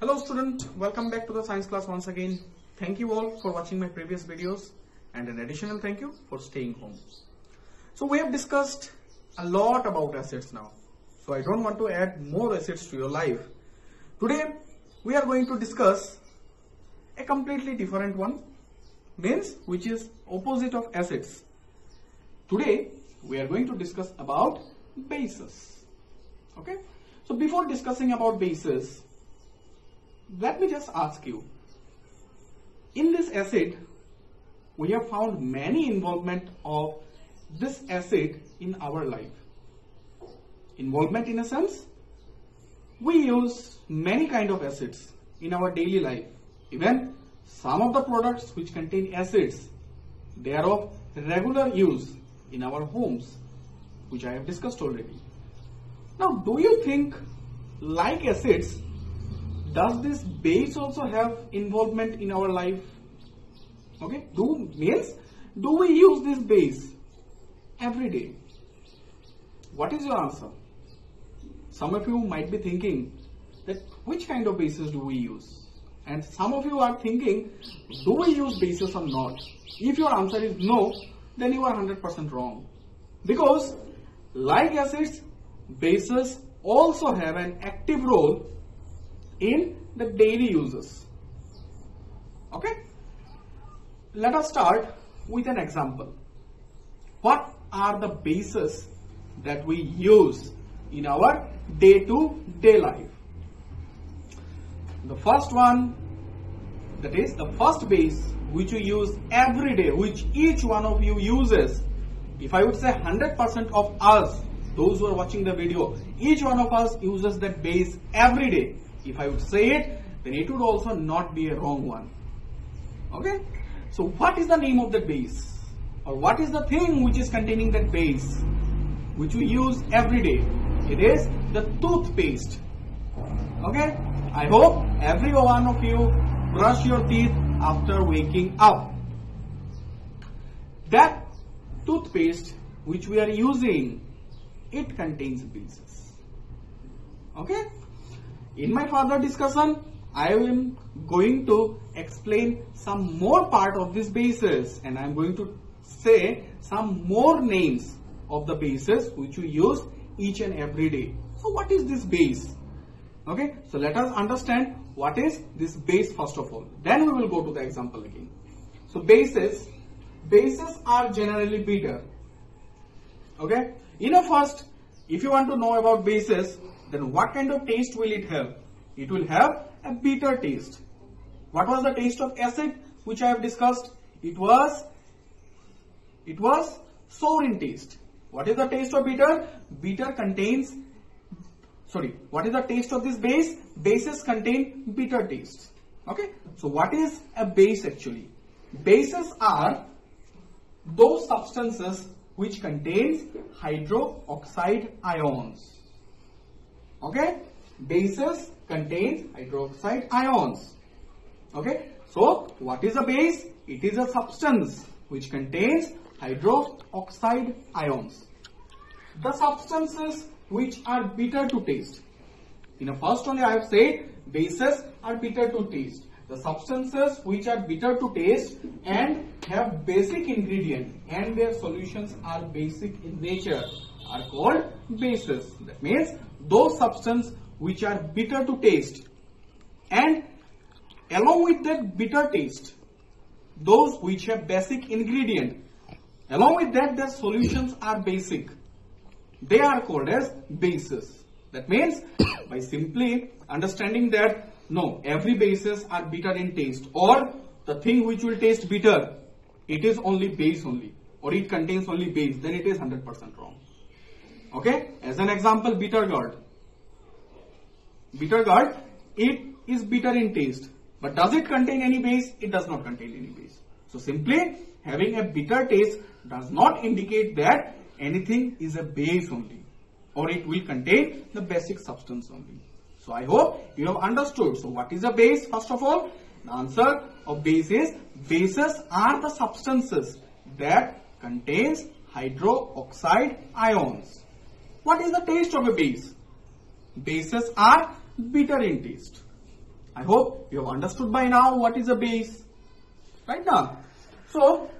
Hello student, welcome back to the science class once again. Thank you all for watching my previous videos and an additional thank you for staying home. So we have discussed a lot about acids now. So I don't want to add more acids to your life. Today we are going to discuss a completely different one, means which is opposite of acids. Today we are going to discuss about bases. Okay? So before discussing about bases, let me just ask you, in this acid, we have found many involvement of this acid in our life. Involvement in a sense, we use many kind of acids in our daily life. Even some of the products which contain acids, they are of regular use in our homes, which I have discussed already. Now, do you think, like acids, does this base also have involvement in our life? Okay, do we use this base every day? What is your answer? Some of you might be thinking that which kind of bases do we use? And some of you are thinking, do we use bases or not? If your answer is no, then you are 100% wrong. Because like acids, bases also have an active role in the daily uses. Okay? Let us start with an example. What are the bases that we use in our day-to-day life? The first one, that is the first base which we use every day, which each one of you uses. If I would say 100% of us, those who are watching the video, each one of us uses that base every day. If I would say it, then it would also not be a wrong one. Okay? So what is the name of that base? Or what is the thing which is containing that base, which we use every day? It is the toothpaste. Okay? I hope every one of you brush your teeth after waking up. That toothpaste which we are using, it contains bases. Okay? In my further discussion, I am going to explain some more part of these bases, and I am going to say some more names of the bases which we use each and every day. So what is this base? Okay, so let us understand what is this base first of all. Then we will go to the example again. So bases are generally bitter. Okay, if you want to know about bases, then what kind of taste will it have? It will have a bitter taste. What was the taste of acid which I have discussed? It was sour in taste. What is the taste of bitter? What is the taste of this base? Bases contain bitter taste. Okay. So what is a base actually? Bases are those substances which contains hydroxide ions. Okay, bases contain hydroxide ions. Okay, so what is a base? It is a substance which contains hydroxide ions. The substances which are bitter to taste. In the first only I have said bases are bitter to taste. The substances which are bitter to taste and have basic ingredient and their solutions are basic in nature are called bases. That means those substances which are bitter to taste and along with that bitter taste, those which have basic ingredient, along with that their solutions are basic. They are called as bases. That means by simply understanding that no, every bases are bitter in taste, or the thing which will taste bitter, it is only base only, or it contains only base, then it is 100% wrong. Okay, as an example, bitter gourd. Bitter gourd, it is bitter in taste, but does it contain any base? It does not contain any base. So simply having a bitter taste does not indicate that anything is a base only, or it will contain the basic substance only. So I hope you have understood. So what is a base? First of all, the answer of base is bases are the substances that contains hydroxide ions. What is the taste of a base? Bases are bitter in taste. I hope you have understood by now what is a base. Right now. So,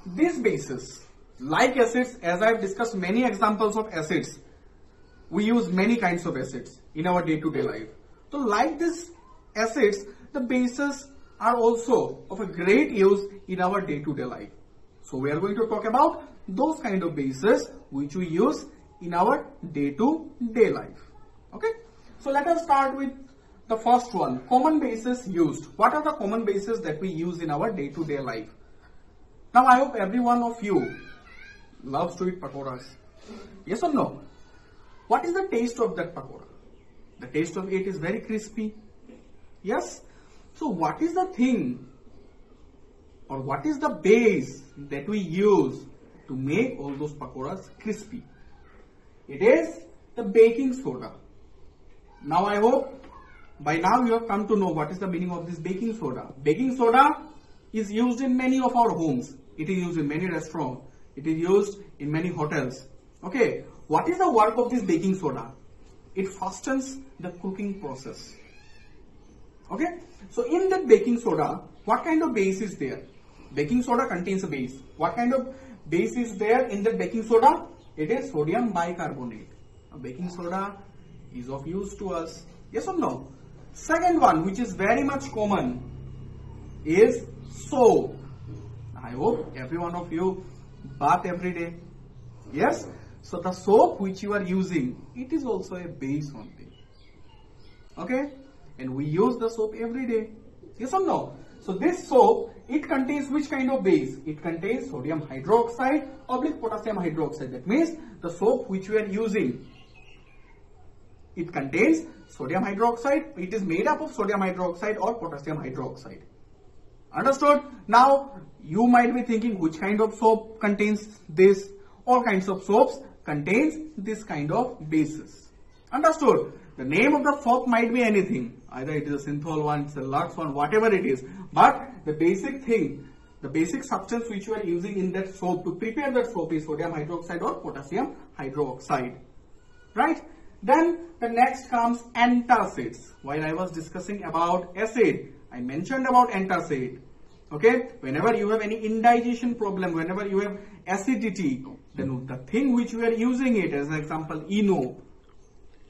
these bases, like acids, as I have discussed many examples of acids, we use many kinds of acids in our day-to-day life. So, like these acids, the bases are also of a great use in our day-to-day life. So, we are going to talk about those kind of bases which we use in our day-to-day life. Okay. So, let us start with the first one, common bases used. What are the common bases that we use in our day-to-day life? Now, I hope every one of you loves to eat pakoras. Yes or no? What is the taste of that pakora? The taste of it is very crispy. Yes? So, what is the thing or what is the base that we use to make all those pakoras crispy? It is the baking soda. Now, I hope by now you have come to know what is the meaning of this baking soda. Baking soda is used in many of our homes. It is used in many restaurants. It is used in many hotels. Okay. What is the work of this baking soda? It fastens the cooking process. Okay. So in that baking soda, what kind of base is there? Baking soda contains a base. What kind of base is there in the baking soda? It is sodium bicarbonate. Now, baking soda is of use to us. Yes or no? Second one, which is very much common, is soap. I hope every one of you bath every day. Yes? So the soap which you are using, it is also a base only. Okay? And we use the soap every day. Yes or no? So this soap, it contains which kind of base? It contains sodium hydroxide or potassium hydroxide. That means the soap which we are using, it contains sodium hydroxide. It is made up of sodium hydroxide or potassium hydroxide. Understood? Now, you might be thinking which kind of soap contains this. All kinds of soaps contains this kind of bases. Understood? The name of the soap might be anything. Either it is a synthol one, it's a Lux one, whatever it is. But the basic thing, the basic substance which you are using in that soap to prepare that soap is sodium hydroxide or potassium hydroxide. Right? Then the next comes antacids. While I was discussing about acid, I mentioned about antacid. Okay, whenever you have any indigestion problem, whenever you have acidity, then the thing which we are using it, as an example, ENO.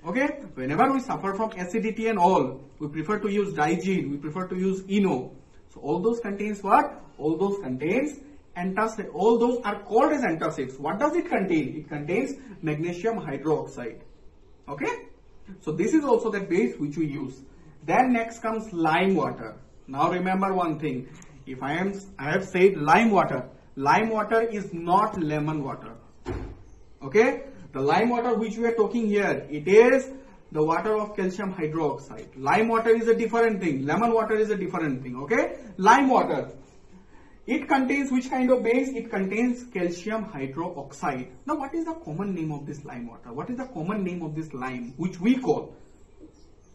Okay, whenever we suffer from acidity and all, we prefer to use Digene, we prefer to use ENO. So all those contains what? All those contains antacid. All those are called as antacids. What does it contain? It contains magnesium hydroxide. Okay, so this is also the base which we use. Then next comes lime water. Now remember one thing. If I have said lime water is not lemon water. Okay, the lime water which we are talking here, it is the water of calcium hydroxide. Lime water is a different thing. Lemon water is a different thing. Okay, lime water, it contains which kind of base? It contains calcium hydroxide. Now, what is the common name of this lime water? What is the common name of this lime which we call?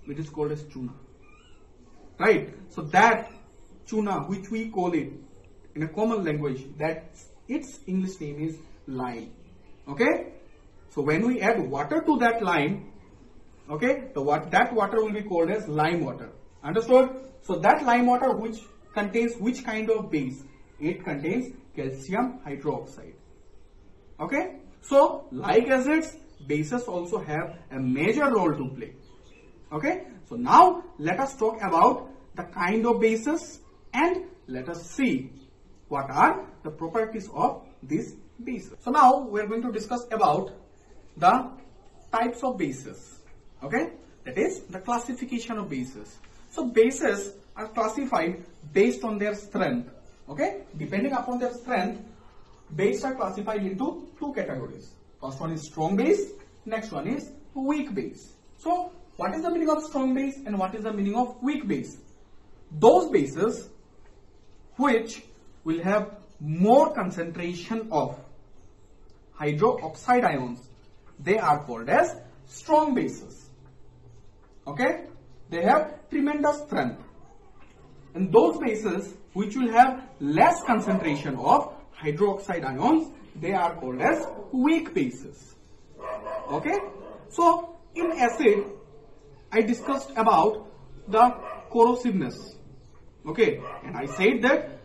It is called as chuna. Right? So that chuna which we call it in a common language, that its English name is lime. Okay? So when we add water to that lime, okay, that water will be called as lime water. Understood? So that lime water which contains which kind of base? It contains calcium hydroxide. Okay? So like acids, bases also have a major role to play. Okay? So now let us talk about the kind of bases and let us see what are the properties of these bases. So now we are going to discuss about the types of bases. Okay? That is the classification of bases. So bases are classified based on their strength. Okay? Depending upon their strength, bases are classified into two categories. First one is strong base, next one is weak base. So what is the meaning of strong base and what is the meaning of weak base? Those bases which will have more concentration of hydroxide ions, they are called as strong bases. Okay? They have tremendous strength. And those bases which will have less concentration of hydroxide ions, they are called as weak bases. Okay? So in acid, I discussed about the corrosiveness. Okay, and I said that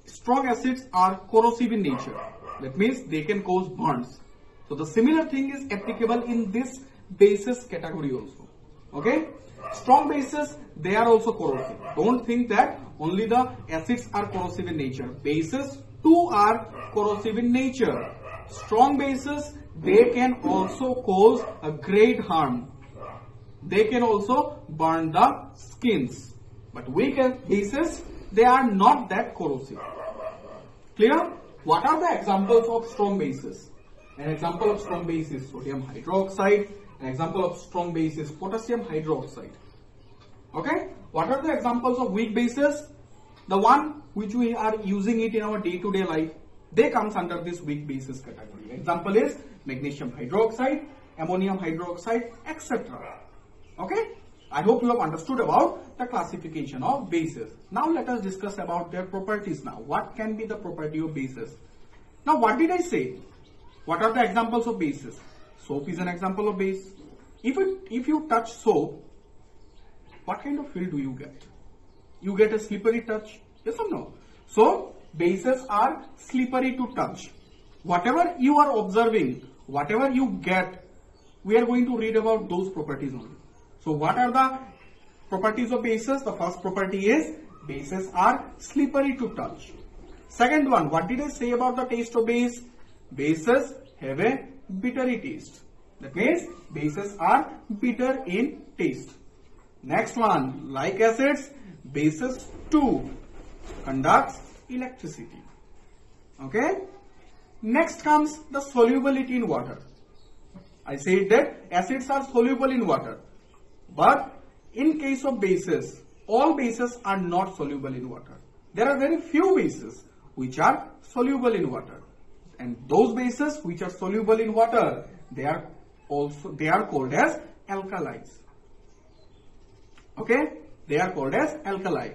strong acids are corrosive in nature. That means they can cause burns. So the similar thing is applicable in this bases category also. Okay, strong bases, they are also corrosive. Don't think that only the acids are corrosive in nature. Bases too are corrosive in nature. Strong bases, they can also cause a great harm. They can also burn the skins. But weak bases, they are not that corrosive. Clear? What are the examples of strong bases? An example of strong base is sodium hydroxide. An example of strong base is potassium hydroxide. Okay? What are the examples of weak bases? The one which we are using it in our day-to-day life, they comes under this weak bases category. Example is magnesium hydroxide, ammonium hydroxide, etc. Okay? I hope you have understood about the classification of bases. Now let us discuss about their properties now. What can be the property of bases? Now what did I say? What are the examples of bases? Soap is an example of base. If you touch soap, what kind of feel do you get? You get a slippery touch, yes or no? So bases are slippery to touch. Whatever you are observing, whatever you get, we are going to read about those properties only. So what are the properties of bases? The first property is bases are slippery to touch. Second one, what did I say about the taste of base? Bases have a bittery taste. That means bases are bitter in taste. Next one, like acids, bases too conducts electricity. Okay. Next comes the solubility in water. I said that acids are soluble in water. But in case of bases, all bases are not soluble in water. There are very few bases which are soluble in water. And those bases which are soluble in water, they are called as alkalis. Okay? They are called as alkali.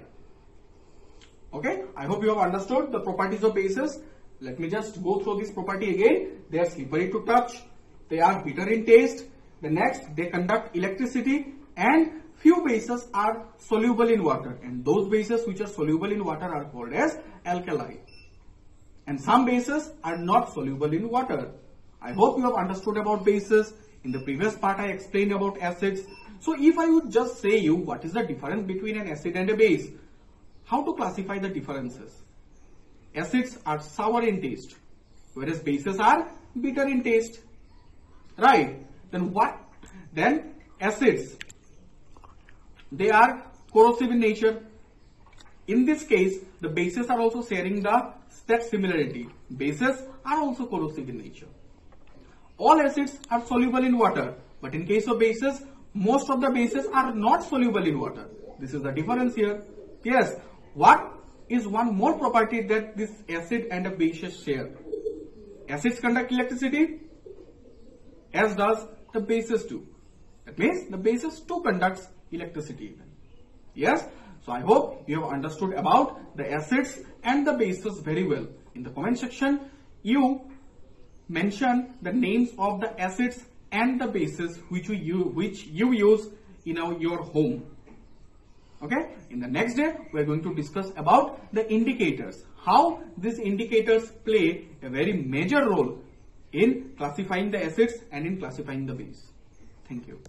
Okay? I hope you have understood the properties of bases. Let me just go through this property again. They are slippery to touch. They are bitter in taste. The next, they conduct electricity, and few bases are soluble in water, and those bases which are soluble in water are called as alkali. And some bases are not soluble in water. I hope you have understood about bases. In the previous part I explained about acids. So if I would just say you what is the difference between an acid and a base, how to classify the differences? Acids are sour in taste, whereas bases are bitter in taste. Right? Then what? Then acids, they are corrosive in nature. In this case, the bases are also sharing that similarity. Bases are also corrosive in nature. All acids are soluble in water, but in case of bases, most of the bases are not soluble in water. This is the difference here. Yes, what is one more property that this acid and a bases share? Acids conduct electricity, as does the bases too. That means the bases too conducts electricity. Yes, so I hope you have understood about the acids and the bases very well. In the comment section, you mention the names of the acids and the bases which you use in your home. Okay, in the next day we are going to discuss about the indicators, how these indicators play a very major role in classifying the acids and in classifying the base. Thank you.